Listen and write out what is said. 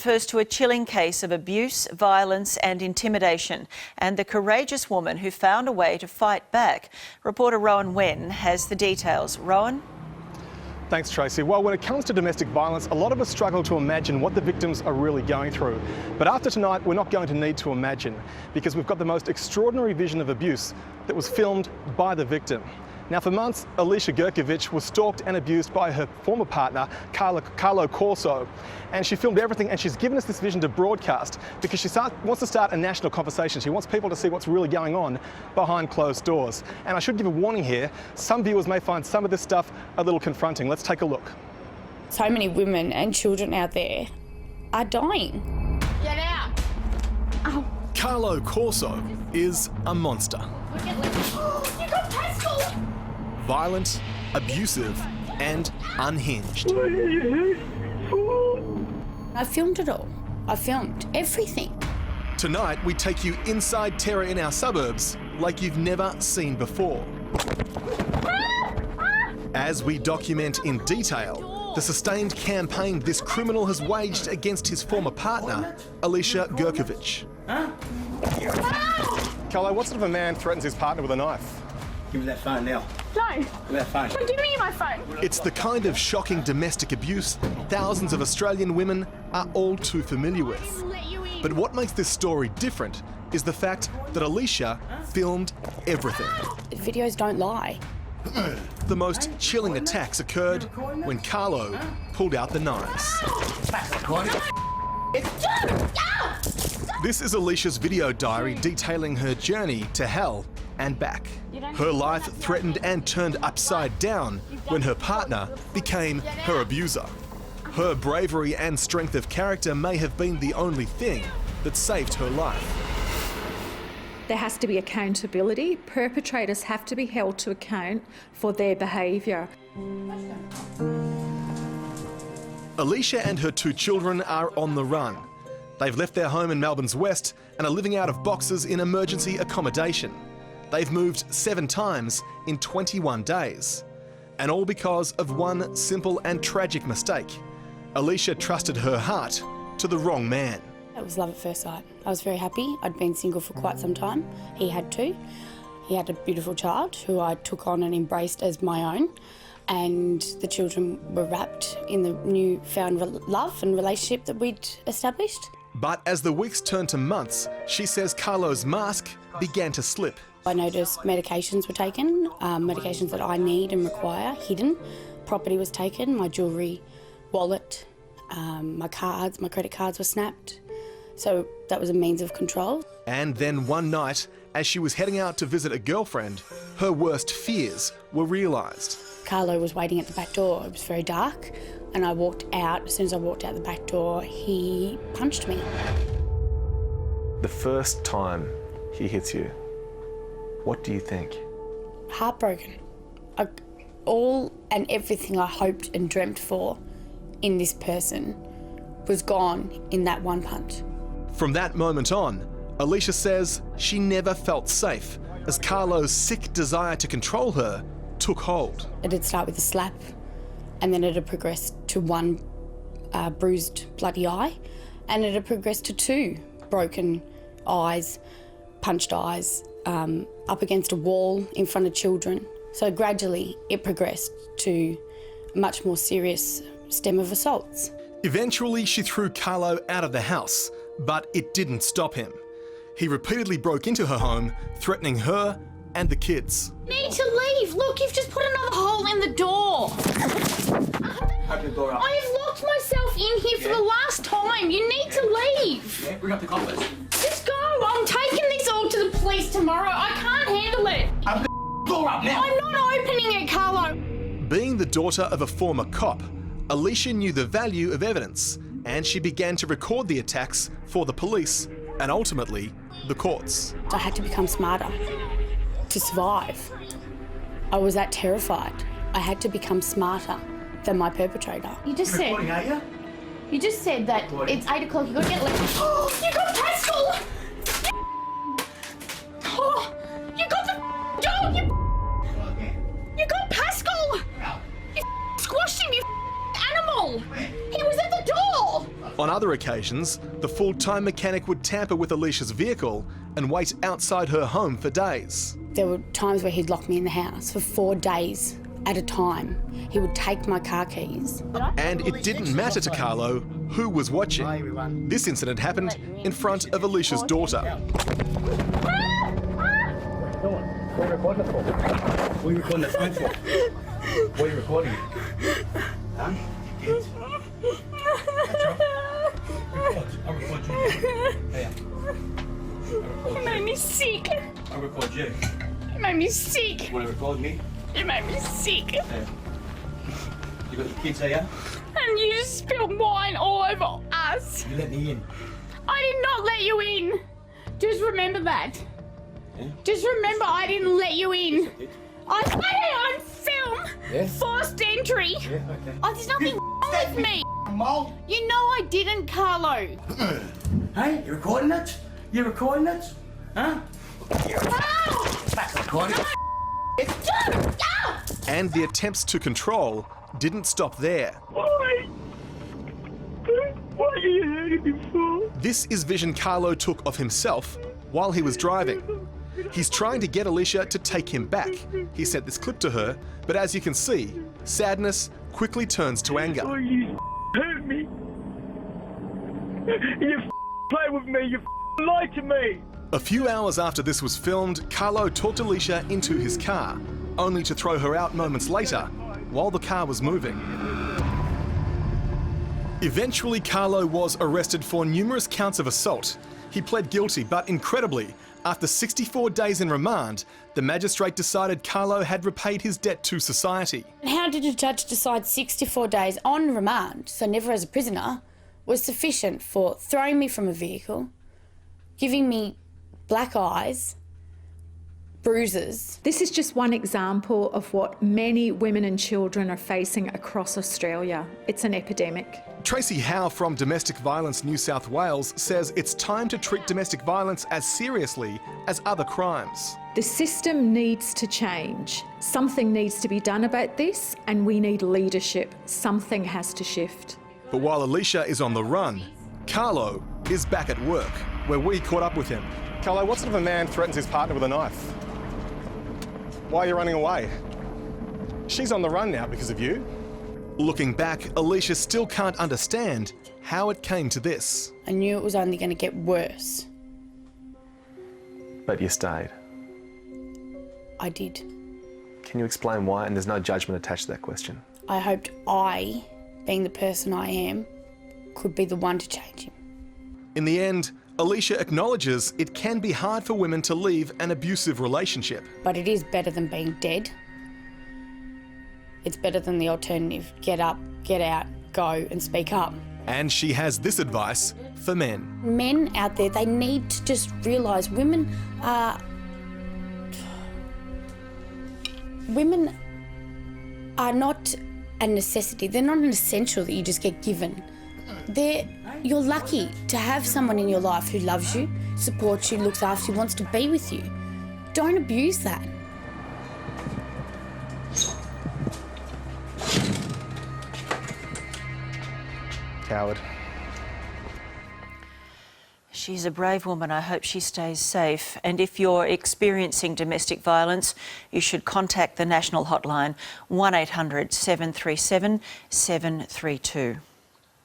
first to a chilling case of abuse, violence and intimidation, and the courageous woman who found a way to fight back. Reporter Rowan Wen has the details. Rowan? Thanks, Tracy. Well, when it comes to domestic violence, a lot of us struggle to imagine what the victims are really going through. But after tonight, we're not going to need to imagine, because we've got the most extraordinary vision of abuse that was filmed by the victim. Now, for months, Elisha Gercovich was stalked and abused by her former partner, Carlo Corsa. And she filmed everything, and she's given us this vision to broadcast because she wants to start a national conversation. She wants people to see what's really going on behind closed doors. And I should give a warning here, some viewers may find some of this stuff a little confronting. Let's take a look. So many women and children out there are dying. Get out! Ow. Carlo Corsa is a monster. Oh, you got Pascal! Violent, abusive and unhinged. I filmed it all. I filmed everything. Tonight we take you inside terror in our suburbs like you've never seen before. As we document in detail the sustained campaign this criminal has waged against his former partner, Elisha Gercovich. Carlo, what sort of a man threatens his partner with a knife? Give me that phone now. No. Give me that phone. Don't give me my phone. It's the kind of shocking domestic abuse thousands of Australian women are all too familiar with. But what makes this story different is the fact that Elisha filmed everything. Videos don't lie. The most chilling attacks occurred when Carlo pulled out the knives. This is Elisha's video diary detailing her journey to hell and back. Her life threatened and turned upside down when her partner became her abuser. Her bravery and strength of character may have been the only thing that saved her life. There has to be accountability. Perpetrators have to be held to account for their behaviour. Elisha and her 2 children are on the run. They've left their home in Melbourne's west and are living out of boxes in emergency accommodation. They've moved 7 times in 21 days. And all because of one simple and tragic mistake. Elisha trusted her heart to the wrong man. It was love at first sight. I was very happy. I'd been single for quite some time. He had too. He had a beautiful child who I took on and embraced as my own. And the children were wrapped in the newfound love and relationship that we'd established. But as the weeks turned to months, she says Carlo's mask began to slip. I noticed medications were taken, medications that I need and require, hidden. Property was taken, my jewellery, wallet, my cards, my credit cards were snapped. So that was a means of control. And then one night, as she was heading out to visit a girlfriend, her worst fears were realised. Carlo was waiting at the back door. It was very dark, and I walked out. As soon as I walked out the back door, he punched me. The first time he hits you, what do you think? Heartbroken. All and everything I hoped and dreamt for in this person was gone in that one punch. From that moment on, Elisha says she never felt safe as Carlo's sick desire to control her took hold. It'd start with a slap, and then it'd progress to one bruised, bloody eye, and it'd progress to 2 broken eyes, punched eyes, up against a wall in front of children. So gradually it progressed to a much more serious stem of assaults. Eventually she threw Carlo out of the house, but it didn't stop him. He repeatedly broke into her home, threatening her and the kids. Need to leave. Look, you've just put another hole in the door. Open the door up. I've locked myself in here for the last time. You need to leave. Yeah, bring up the coppers. Just go. I'm taking this all to the police tomorrow. I can't handle it. Open the door up now. I'm not opening it, Carlo. Being the daughter of a former cop, Elisha knew the value of evidence, and she began to record the attacks for the police and ultimately the courts. I had to become smarter to survive. I was that terrified. I had to become smarter than my perpetrator. You just said. Recording, are you? You just said that it's 8 o'clock. You got to get left. Oh, you got Pascal. Oh, you got the dog. You got Pascal. You squashed him. You animal. He was at the door. On other occasions, the full-time mechanic would tamper with Elisha's vehicle and wait outside her home for days. There were times where he'd lock me in the house for 4 days at a time. He would take my car keys. And it didn't matter to Carlo who was watching. This incident happened in front of Elisha's daughter. What are you recording for? What are you recording the phone for? What are you recording? Huh? Kids? That's right. I'll record you. Here. You made me sick. I'll record you. You made me sick. You want to record me? You made me sick. There. You got your kids here? And you just spilled wine all over us. You let me in. I did not let you in. Just remember that. Yeah? Just remember I didn't let you in. Yes, I said it on film. Yeah? Forced entry. Yeah, okay. Oh, there's nothing wrong with me. Mole. You know I didn't, Carlo. Hey, you recording it? You recording it? Huh? Oh! Back recording. And the attempts to control didn't stop there. Why? What are you hurting me for? This is vision Carlo took of himself while he was driving. He's trying to get Elisha to take him back. He sent this clip to her, but as you can see, sadness quickly turns to anger. Oh, you hurt me. You play with me. You lied to me. A few hours after this was filmed, Carlo talked Elisha into his car, only to throw her out moments later while the car was moving. Eventually, Carlo was arrested for numerous counts of assault. He pled guilty, but incredibly, after 64 days in remand, the magistrate decided Carlo had repaid his debt to society. And how did a judge decide 64 days on remand, so never as a prisoner, was sufficient for throwing me from a vehicle, giving me black eyes, bruises? This is just one example of what many women and children are facing across Australia. It's an epidemic. Tracy Howe from Domestic Violence New South Wales says it's time to treat domestic violence as seriously as other crimes. The system needs to change. Something needs to be done about this, and we need leadership. Something has to shift. But while Elisha is on the run, Carlo is back at work, where we caught up with him. Carlo, what sort of a man threatens his partner with a knife? Why are you running away? She's on the run now because of you. Looking back, Elisha still can't understand how it came to this. I knew it was only going to get worse. But you stayed. I did. Can you explain why? And there's no judgment attached to that question. I hoped I, being the person I am, could be the one to change him. In the end, Elisha acknowledges it can be hard for women to leave an abusive relationship. But it is better than being dead. It's better than the alternative. Get up, get out, go and speak up. And she has this advice for men. Men out there, they need to just realise women are not a necessity. They're not an essential that you just get given. You're lucky to have someone in your life who loves you, supports you, looks after you, wants to be with you. Don't abuse that. Coward. She's a brave woman. I hope she stays safe. And if you're experiencing domestic violence, you should contact the national hotline 1800 737 732.